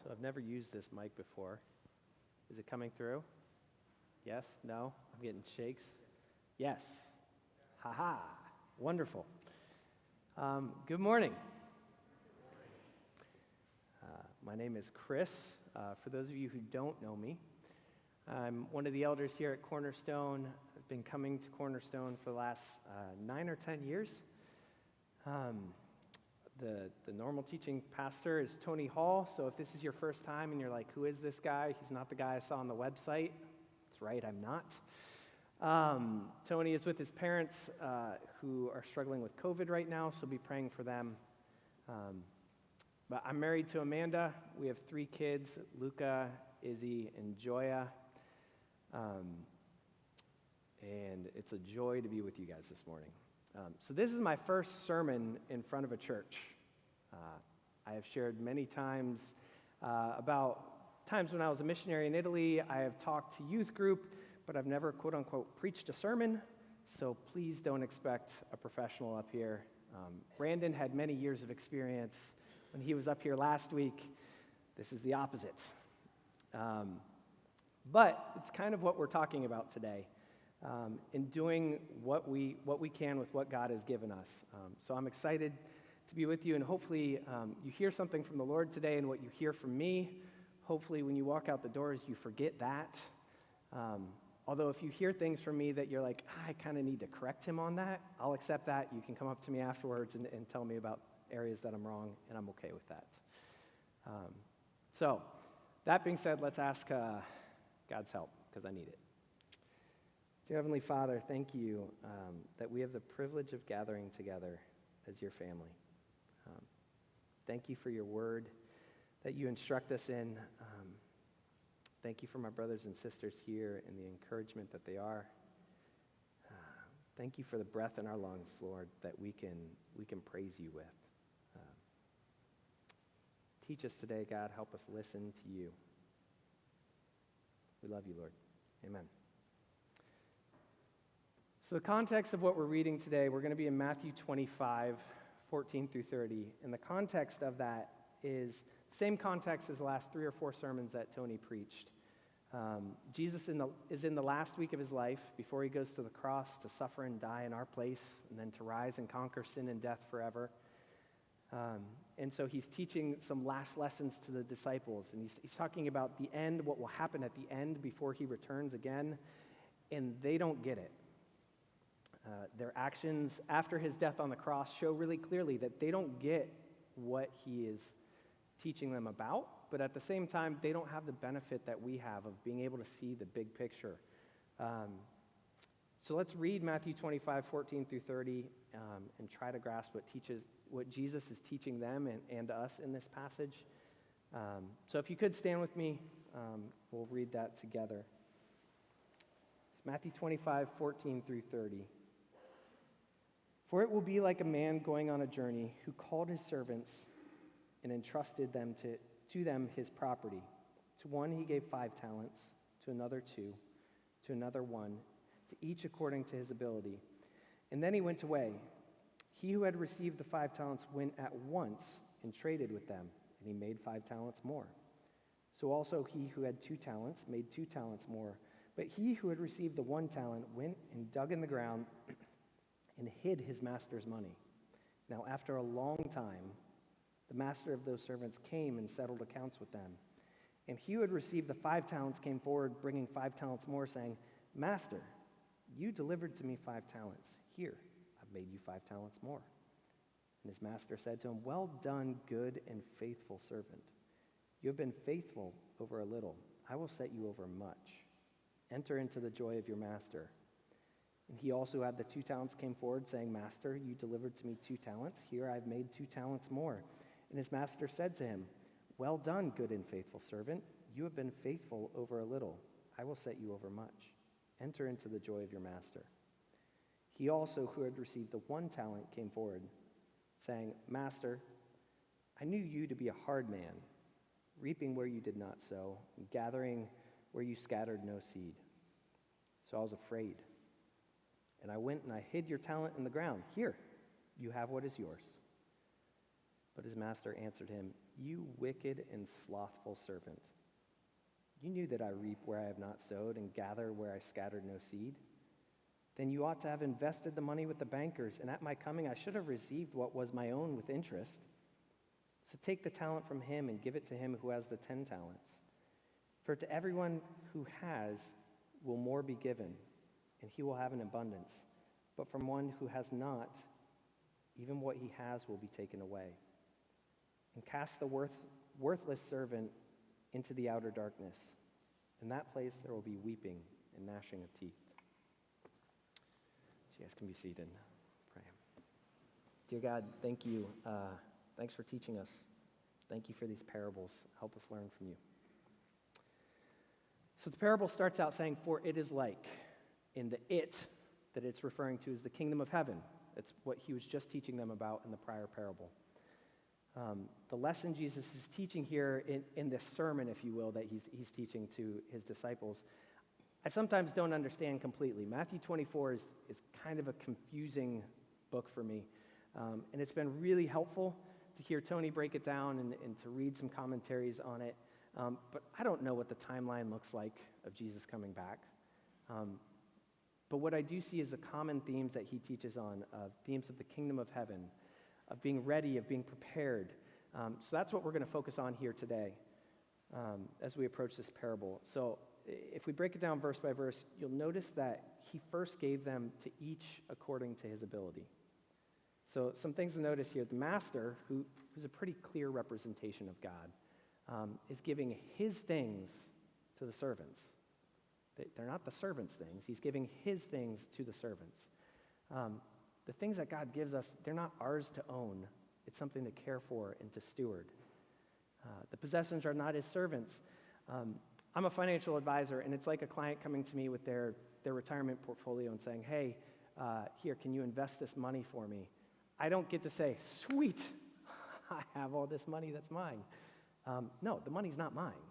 So I've never used this mic before. Is it coming through? Yes? No? I'm getting shakes? Yes. Ha-ha. Wonderful. Good morning. My name is Chris. For those of you who don't know me, I'm one of the elders here at Cornerstone. I've been coming to Cornerstone for the last 9 or 10 years. The normal teaching pastor is Tony Hall, so if this is your first time and you're like, who is this guy? He's not the guy I saw on the website. That's right, I'm not. Tony is with his parents who are struggling with COVID right now, so be praying for them. But I'm married to Amanda. We have 3 kids, Luca, Izzy, and Joya. And it's a joy to be with you guys this morning. So this is my first sermon in front of a church. I have shared many times about times when I was a missionary in Italy. I have talked to youth group, but I've never, quote-unquote, preached a sermon, so please don't expect a professional up here. Brandon had many years of experience. When he was up here last week, this is the opposite. But it's kind of what we're talking about today. In doing what we can with what God has given us. So I'm excited to be with you, and hopefully you hear something from the Lord today, and what you hear from me, hopefully when you walk out the doors, you forget that. Although if you hear things from me that you're like, I kind of need to correct him on that, I'll accept that. You can come up to me afterwards and tell me about areas that I'm wrong, and I'm okay with that. So that being said, let's ask God's help, because I need it. Dear Heavenly Father, thank you that we have the privilege of gathering together as your family. Thank you for your word that you instruct us in. Thank you for my brothers and sisters here and the encouragement that they are. Thank you for the breath in our lungs, Lord, that we can praise you with. Teach us today, God. Help us listen to you. We love you, Lord. Amen. So the context of what we're reading today, we're going to be in Matthew 25, 14 through 30. And the context of that is the same context as the last 3 or 4 sermons that Tony preached. Jesus is in the last week of his life before he goes to the cross to suffer and die in our place, and then to rise and conquer sin and death forever. And so he's teaching some last lessons to the disciples. And he's talking about the end, what will happen at the end before he returns again. And they don't get it. Their actions after his death on the cross show really clearly that they don't get what he is teaching them about, but at the same time, they don't have the benefit that we have of being able to see the big picture. So let's read Matthew 25, 14 through 30, and try to grasp what Jesus is teaching them and us in this passage. So if you could stand with me, we'll read that together. It's Matthew 25, 14 through 30. For it will be like a man going on a journey who called his servants and entrusted them to them his property. To one he gave 5 talents, to another 2, to another 1, to each according to his ability. And then he went away. He who had received the 5 talents went at once and traded with them, and he made 5 talents more. So also he who had 2 talents made 2 talents more. But he who had received the 1 talent went and dug in the ground and hid his master's money. Now after a long time, the master of those servants came and settled accounts with them. And he who had received the 5 talents came forward, bringing 5 talents more, saying, Master, you delivered to me 5 talents. Here, I've made you 5 talents more. And his master said to him, Well done, good and faithful servant. You have been faithful over a little. I will set you over much. Enter into the joy of your master. And he also had the 2 talents came forward, saying, Master, you delivered to me 2 talents. Here I've made 2 talents more. And his master said to him, Well done, good and faithful servant. You have been faithful over a little. I will set you over much. Enter into the joy of your master. He also, who had received the 1 talent, came forward, saying, Master, I knew you to be a hard man, reaping where you did not sow, and gathering where you scattered no seed. So I was afraid. And I went and I hid your talent in the ground. Here, you have what is yours. But But his master answered him, 'You wicked and slothful servant. You knew that I reap where I have not sowed and gather where I scattered no seed. Then you ought to have invested the money with the bankers, and at my coming I should have received what was my own with interest. So take the talent from him and give it to him who has the 10 talents. For to everyone who has will more be given, and he will have an abundance. But from one who has not, even what he has will be taken away. And cast the worthless servant into the outer darkness. In that place there will be weeping and gnashing of teeth.'" So you guys can be seated. Pray. Dear God, thank you. Thanks for teaching us. Thank you for these parables. Help us learn from you. So the parable starts out saying, "For it is like," in the "it" that it's referring to is the kingdom of heaven. It's what he was just teaching them about in the prior parable. The lesson Jesus is teaching here in this sermon, if you will, that he's teaching to his disciples, I sometimes don't understand completely. Matthew 24 is kind of a confusing book for me. And it's been really helpful to hear Tony break it down and to read some commentaries on it. But I don't know what the timeline looks like of Jesus coming back. But what I do see is the common themes that he teaches on, themes of the kingdom of heaven, of being ready, of being prepared. So that's what we're going to focus on here today as we approach this parable. So if we break it down verse by verse, you'll notice that he first gave them to each according to his ability. So some things to notice here. The master, who's a pretty clear representation of God, is giving his things to the servants. They're not the servants' things. He's giving his things to the servants. The things that God gives us, they're not ours to own. It's something to care for and to steward. The possessions are not his servants. I'm a financial advisor, and it's like a client coming to me with their retirement portfolio and saying, "Hey, here, can you invest this money for me?" I don't get to say, "Sweet, I have all this money that's mine." No, the money's not mine.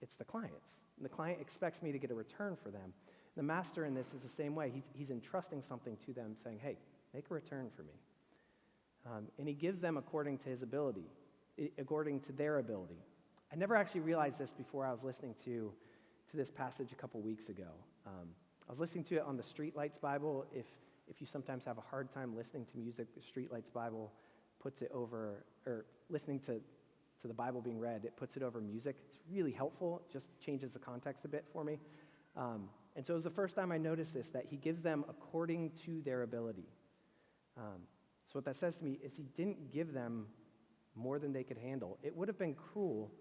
It's the client's. And the client expects me to get a return for them. The master in this is the same way. He's entrusting something to them, saying, "Hey, make a return for me." And he gives them according to his ability, according to their ability. I never actually realized this before I was listening to this passage a couple weeks ago. I was listening to it on the Streetlights Bible. If you sometimes have a hard time listening to music, the Streetlights Bible puts it over, or listening to the Bible being read, it puts it over music. It's really helpful. It just changes the context a bit for me. And so it was the first time I noticed this, that he gives them according to their ability. So what that says to me is he didn't give them more than they could handle. It would have been cruel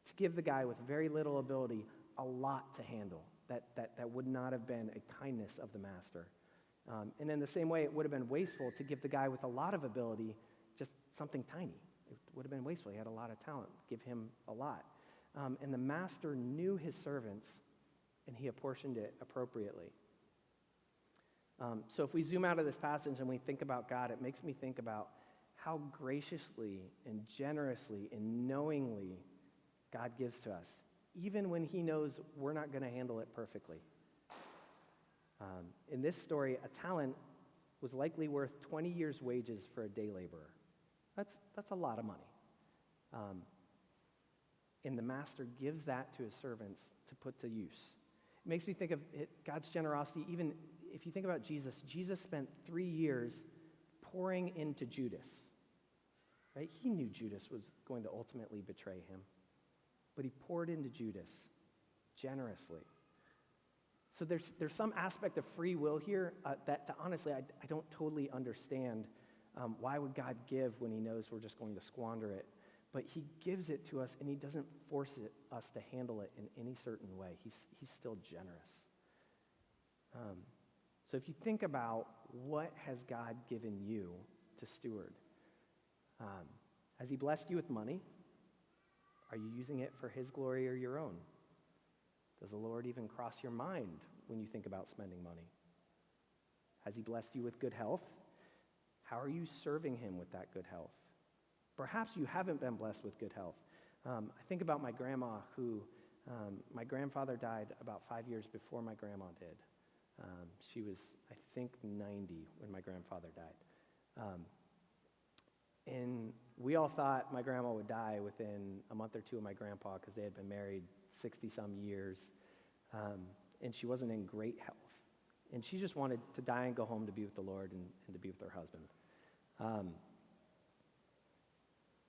to give the guy with very little ability a lot to handle. That would not have been a kindness of the master. And in the same way, it would have been wasteful to give the guy with a lot of ability just something tiny. It would have been wasteful. He had a lot of talent. Give him a lot. And the master knew his servants, and he apportioned it appropriately. So if we zoom out of this passage and we think about God, it makes me think about how graciously and generously and knowingly God gives to us, even when he knows we're not going to handle it perfectly. In this story, a talent was likely worth 20 years' wages for a day laborer. That's a lot of money. And the master gives that to his servants to put to use. It makes me think of God's generosity. Even if you think about Jesus spent 3 years pouring into Judas. Right? He knew Judas was going to ultimately betray him, but he poured into Judas generously. So there's some aspect of free will here that honestly I don't totally understand. Why would God give when he knows we're just going to squander it? But he gives it to us, and he doesn't force us to handle it in any certain way. He's still generous. So if you think about what has God given you to steward, has he blessed you with money? Are you using it for his glory or your own? Does the Lord even cross your mind when you think about spending money? Has he blessed you with good health? How are you serving him with that good health? Perhaps you haven't been blessed with good health. I think about my grandma my grandfather died about 5 years before my grandma did. She was, I think, 90 when my grandfather died. And we all thought my grandma would die within a month or two of my grandpa because they had been married 60-some years, and she wasn't in great health. And she just wanted to die and go home to be with the Lord and to be with her husband.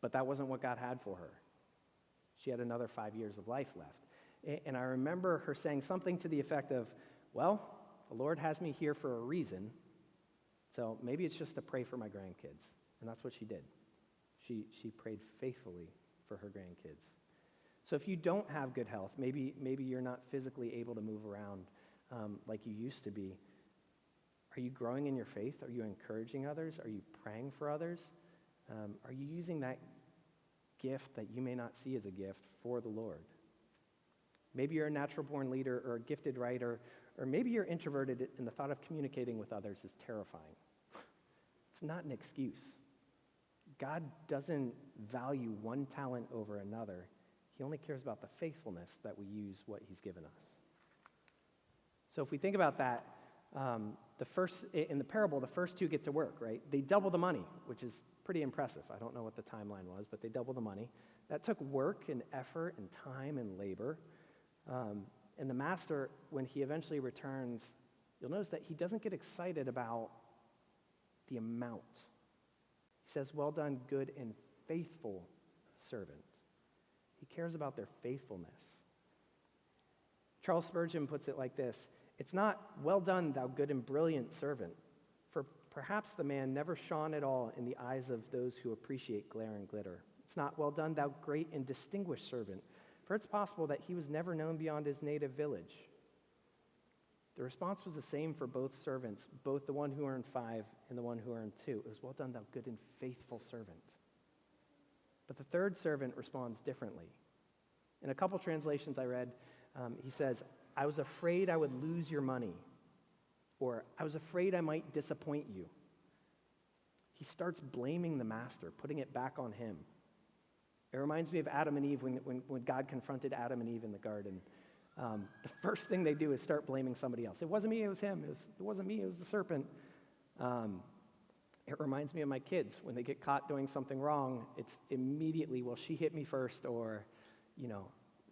But that wasn't what God had for her. She had another 5 years of life left. And I remember her saying something to the effect of, well, the Lord has me here for a reason, so maybe it's just to pray for my grandkids. And that's what she did. She prayed faithfully for her grandkids. So if you don't have good health, maybe you're not physically able to move around like you used to be, are you growing in your faith? Are you encouraging others? Are you praying for others? Are you using that gift that you may not see as a gift for the Lord? Maybe you're a natural-born leader or a gifted writer, or maybe you're introverted and the thought of communicating with others is terrifying. It's not an excuse. God doesn't value one talent over another. He only cares about the faithfulness that we use what he's given us. So if we think about that, in the parable, the first two get to work, right? They double the money, which is pretty impressive. I don't know what the timeline was, but they double the money. That took work and effort and time and labor. And the master, when he eventually returns, you'll notice that he doesn't get excited about the amount. He says, well done, good and faithful servant. He cares about their faithfulness. Charles Spurgeon puts it like this: it's not, well done, thou good and brilliant servant, for perhaps the man never shone at all in the eyes of those who appreciate glare and glitter. It's not, well done, thou great and distinguished servant, for it's possible that he was never known beyond his native village. The response was the same for both servants, both the one who earned 5 and the one who earned 2. It was, well done, thou good and faithful servant. But the third servant responds differently. In a couple translations I read, he says, I was afraid I would lose your money, or I was afraid I might disappoint you. He starts blaming the master, putting it back on him. It reminds me of Adam and Eve when God confronted Adam and Eve in the garden. The first thing they do is start blaming somebody else. It wasn't me, it was him. It wasn't me, it was the serpent. It reminds me of my kids. When they get caught doing something wrong, it's immediately, well, she hit me first, or,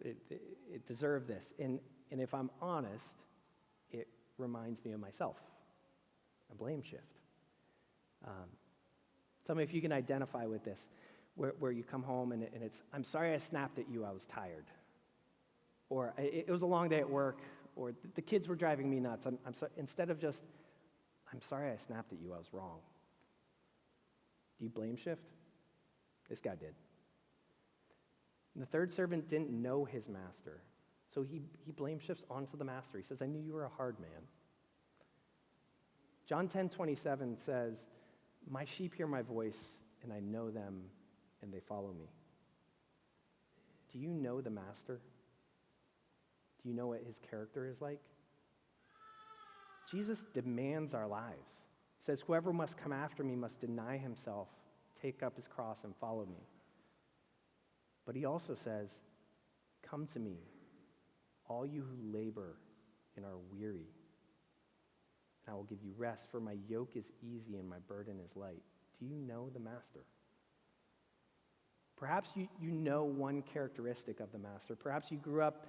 it deserved this. And if I'm honest, it reminds me of myself. A blame shift. Tell me if you can identify with this, where you come home and it's, I'm sorry I snapped at you, I was tired. Or it was a long day at work, or the kids were driving me nuts. I'm sorry, instead of just, I'm sorry I snapped at you, I was wrong. Do you blame shift? This guy did. And the third servant didn't know his master, so he blame shifts onto the master. He says, I knew you were a hard man. John 10:27 says, my sheep hear my voice, and I know them, and they follow me. Do you know the master? Do you know what his character is like? Jesus demands our lives. He says, whoever must come after me must deny himself, take up his cross, and follow me. But he also says, come to me, all you who labor and are weary, and I will give you rest, for my yoke is easy and my burden is light. Do you know the master? Perhaps you know one characteristic of the master. Perhaps you grew up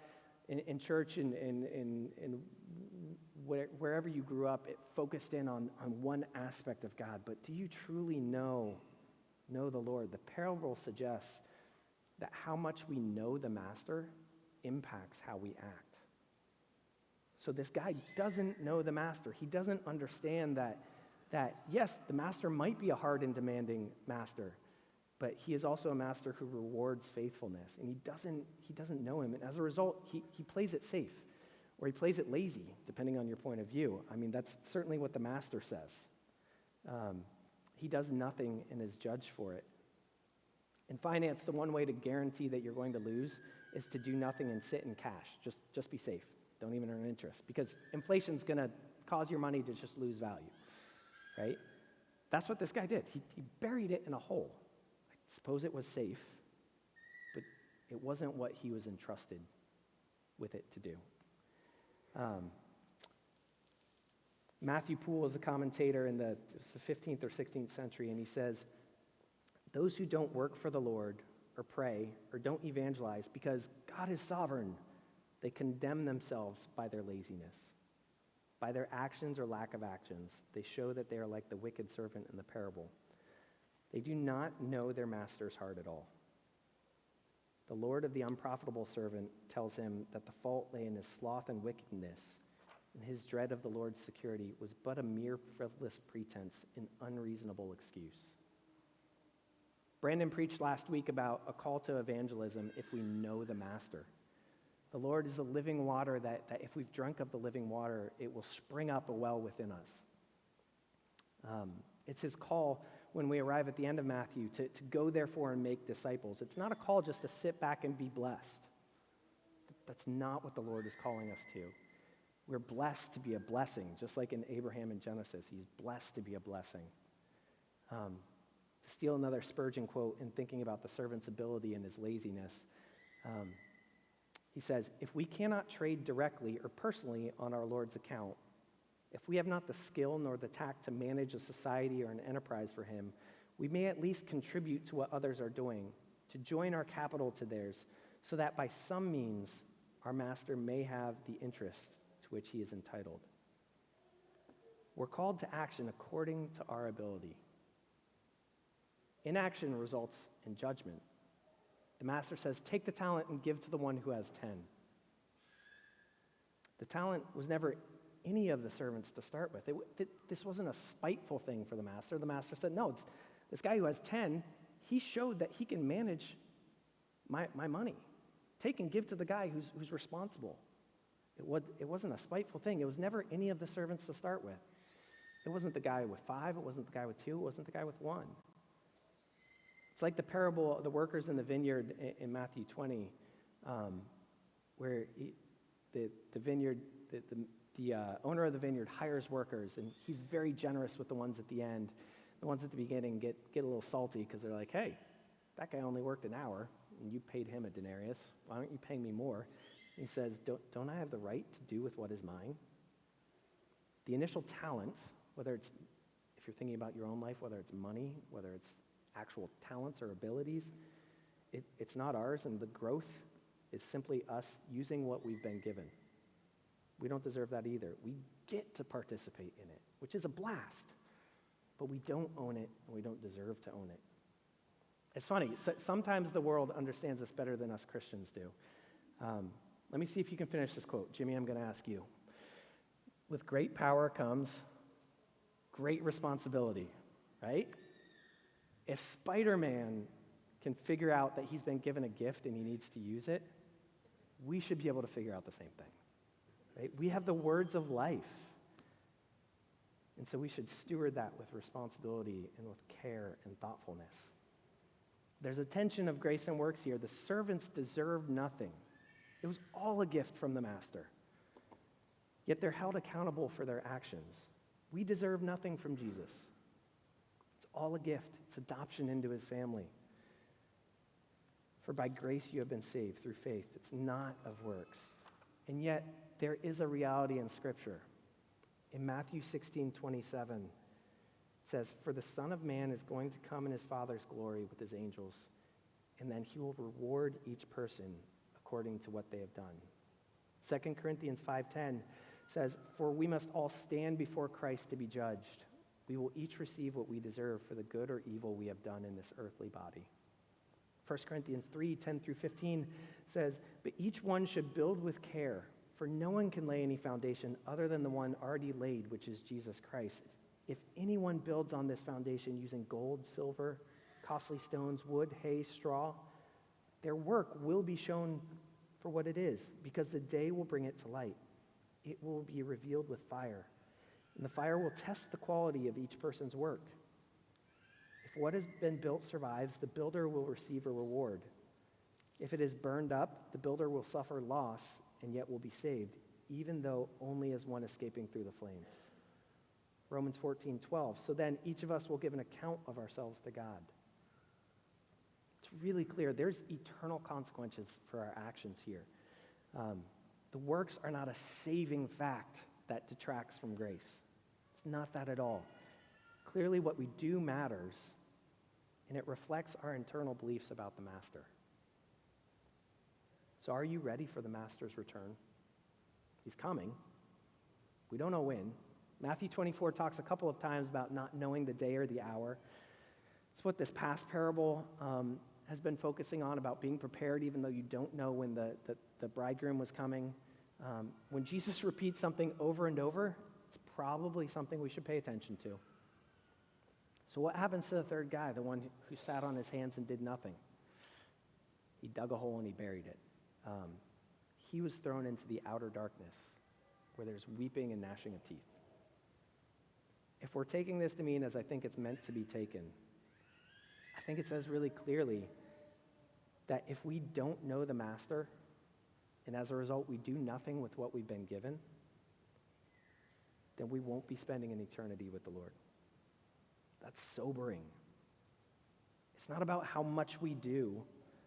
in church and wherever you grew up, it focused in on one aspect of God. But do you truly know the Lord? The parable suggests that how much we know the master impacts how we act. So this guy doesn't know the master. He doesn't understand that yes, the master might be a hard and demanding master, but he is also a master who rewards faithfulness, and he doesn't know him. And as a result, he plays it safe, or he plays it lazy, depending on your point of view. I mean, that's certainly what the master says. He does nothing and is judged for it. In finance, the one way to guarantee that you're going to lose is to do nothing and sit in cash. Just be safe. Don't even earn interest, because inflation's going to cause your money to just lose value, right? That's what this guy did. He buried it in a hole. I suppose it was safe, but it wasn't what he was entrusted with it to do. Matthew Poole is a commentator in the 15th or 16th century, and he says, Those who don't work for the Lord or pray or don't evangelize because God is sovereign, they condemn themselves by their laziness. By their actions or lack of actions, they show that they are like the wicked servant in the parable. They do not know their master's heart at all. The Lord of the unprofitable servant tells him that the fault lay in his sloth and wickedness, and his dread of the Lord's security was but a mere frivolous pretense, an unreasonable excuse. Brandon preached last week about a call to evangelism if we know the master. The Lord is a living water that if we've drunk of the living water, it will spring up a well within us. It's his call when we arrive at the end of Matthew to go therefore and make disciples. It's not a call just to sit back and be blessed. That's not what the Lord is calling us to. We're blessed to be a blessing, just like in Abraham in Genesis. He's blessed to be a blessing. To steal another Spurgeon quote in thinking about the servant's ability and his laziness, he says, if we cannot trade directly or personally on our Lord's account, if we have not the skill nor the tact to manage a society or an enterprise for him, we may at least contribute to what others are doing, to join our capital to theirs, so that by some means our master may have the interests to which he is entitled. We're called to action according to our ability. Inaction results in judgment. The master says, take the talent and give to the one who has 10. The talent was never any of the servants to start with. This wasn't a spiteful thing for the master. The master said, no, this guy who has 10, he showed that he can manage my money. Take and give to the guy who's responsible. It wasn't a spiteful thing. It was never any of the servants to start with. It wasn't the guy with 5. It wasn't the guy with 2. It wasn't the guy with 1. It's like the parable of the workers in the vineyard in Matthew 20, where the owner of the vineyard hires workers, and he's very generous with the ones at the end. The ones at the beginning get a little salty because they're like, hey, that guy only worked an hour, and you paid him a denarius. Why aren't you paying me more? And he says, don't I have the right to do with what is mine? The initial talent, whether it's, if you're thinking about your own life, whether it's money, whether it's actual talents or abilities, it's not ours, and the growth is simply us using what we've been given. We don't deserve that either. We get to participate in it, which is a blast, but we don't own it, and we don't deserve to own it. It's funny, sometimes the world understands this better than us Christians do. Let me see if you can finish this quote. Jimmy, I'm going to ask you. With great power comes great responsibility, right? If Spider-Man can figure out that he's been given a gift and he needs to use it, we should be able to figure out the same thing. Right? We have the words of life. And so we should steward that with responsibility and with care and thoughtfulness. There's a tension of grace and works here. The servants deserved nothing. It was all a gift from the master. Yet they're held accountable for their actions. We deserve nothing from Jesus. It's all a gift. It's adoption into his family. For by grace you have been saved through faith. It's not of works. And yet there is a reality in Scripture. In Matthew 16:27, it says, for the Son of Man is going to come in his Father's glory with his angels, and then he will reward each person according to what they have done. 2 Corinthians 5:10 says, for we must all stand before Christ to be judged. We will each receive what we deserve for the good or evil we have done in this earthly body. 1 Corinthians 3:10-15 says, but each one should build with care, for no one can lay any foundation other than the one already laid, which is Jesus Christ. If anyone builds on this foundation using gold, silver, costly stones, wood, hay, straw, their work will be shown for what it is, because the day will bring it to light. It will be revealed with fire, and the fire will test the quality of each person's work. If what has been built survives, the builder will receive a reward. If it is burned up, the builder will suffer loss and yet will be saved, even though only as one escaping through the flames. Romans 14:12. So then each of us will give an account of ourselves to God. It's really clear. There's eternal consequences for our actions here. The works are not a saving fact that detracts from grace. It's not that at all. Clearly what we do matters, and it reflects our internal beliefs about the master. So are you ready for the master's return? He's coming. We don't know when. Matthew 24 talks a couple of times about not knowing the day or the hour. It's what this past parable has been focusing on, about being prepared even though you don't know when the bridegroom was coming. When Jesus repeats something over and over, it's probably something we should pay attention to. So what happens to the third guy, the one who sat on his hands and did nothing? He dug a hole and he buried it. He was thrown into the outer darkness where there's weeping and gnashing of teeth. If we're taking this to mean as I think it's meant to be taken, I think it says really clearly that if we don't know the master, and as a result we do nothing with what we've been given, then we won't be spending an eternity with the Lord. That's sobering. It's not about how much we do.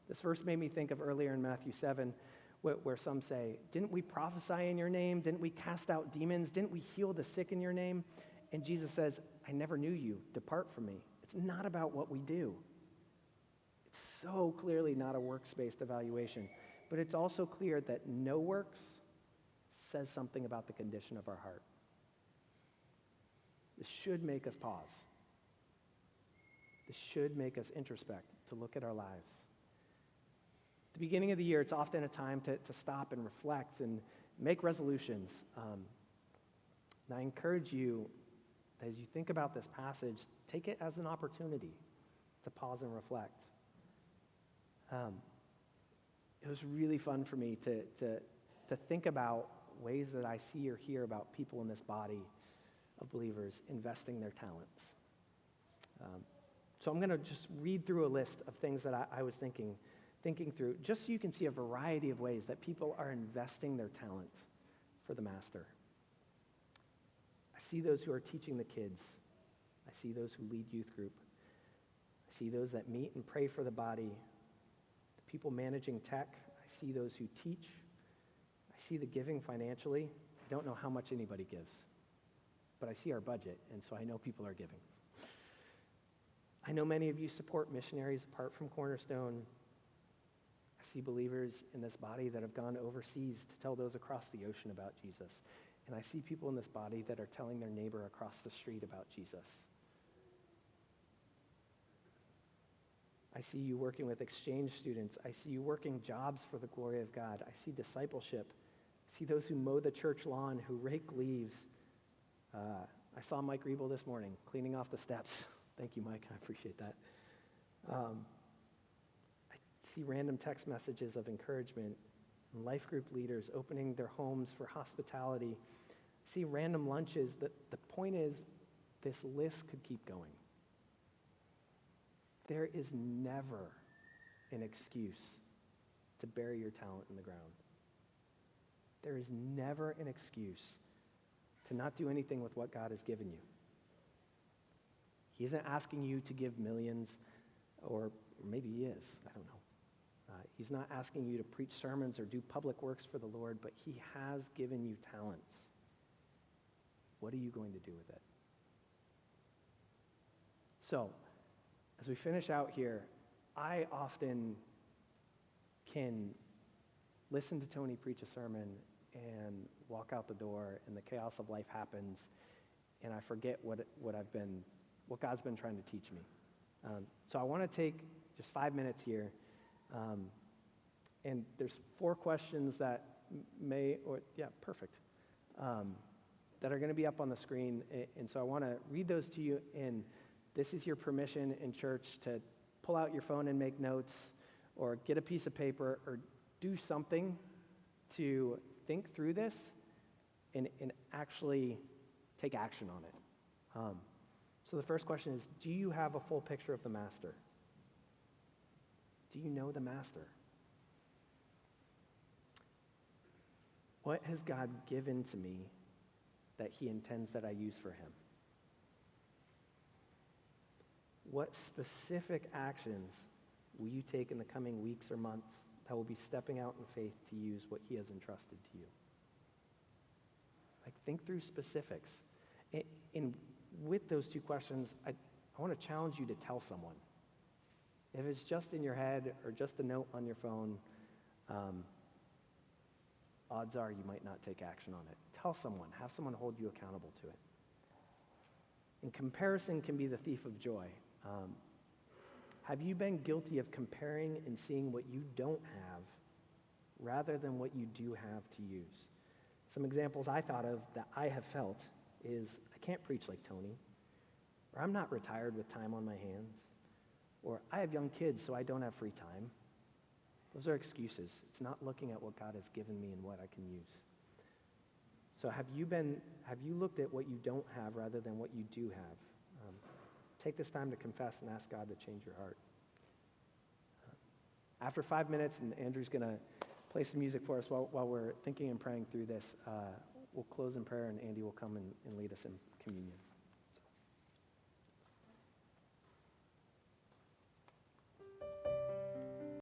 This verse made me think of earlier in Matthew 7, where some say, didn't we prophesy in your name? Didn't we cast out demons? Didn't we heal the sick in your name? And Jesus says, I never knew you. Depart from me. It's not about what we do. It's so clearly not a works-based evaluation. But it's also clear that no works says something about the condition of our heart. This should make us pause. This should make us introspect, to look at our lives. At the beginning of the year, it's often a time to stop and reflect and make resolutions. And I encourage you, as you think about this passage, take it as an opportunity to pause and reflect. It was really fun for me to think about ways that I see or hear about people in this body of believers investing their talents. So I'm going to just read through a list of things that I was thinking through, just so you can see a variety of ways that people are investing their talents for the master. I see those who are teaching the kids. I see those who lead youth group. I see those that meet and pray for the body. The people managing tech. I see those who teach. I see the giving financially. I don't know how much anybody gives, but I see our budget, and so I know people are giving. I know many of you support missionaries apart from Cornerstone. I see believers in this body that have gone overseas to tell those across the ocean about Jesus. And I see people in this body that are telling their neighbor across the street about Jesus. I see you working with exchange students. I see you working jobs for the glory of God. I see discipleship. I see those who mow the church lawn, who rake leaves. I saw Mike Riebel this morning cleaning off the steps. Thank you, Mike. I appreciate that. I see random text messages of encouragement, and life group leaders opening their homes for hospitality. I see random lunches. The point is, this list could keep going. There is never an excuse to bury your talent in the ground. There is never an excuse to not do anything with what God has given you. He isn't asking you to give millions, or maybe he is, I don't know. He's not asking you to preach sermons or do public works for the Lord, but he has given you talents. What are you going to do with it? So, as we finish out here, I often can listen to Tony preach a sermon and walk out the door, and the chaos of life happens, and I forget what God's been trying to teach me. So I want to take just 5 minutes here, and there's 4 questions that that are going to be up on the screen, and so I want to read those to you, and this is your permission in church to pull out your phone and make notes, or get a piece of paper, or do something to think through this and actually take action on it. So the first question is, do you have a full picture of the master? Do you know the master? What has God given to me that he intends that I use for him? What specific actions will you take in the coming weeks or months that will be stepping out in faith to use what he has entrusted to you? Think through specifics. And with those 2 questions, I want to challenge you to tell someone. If it's just in your head or just a note on your phone, odds are you might not take action on it. Tell someone. Have someone hold you accountable to it. And comparison can be the thief of joy. Have you been guilty of comparing and seeing what you don't have rather than what you do have to use? Some examples I thought of that I have felt is I can't preach like Tony, or I'm not retired with time on my hands, or I have young kids so I don't have free time. Those are excuses. It's not looking at what God has given me and what I can use. So have you looked at what you don't have rather than what you do have? Take this time to confess and ask God to change your heart. After 5 minutes, and Andrew's going to play some music for us while we're thinking and praying through this, we'll close in prayer, and Andy will come and lead us in communion.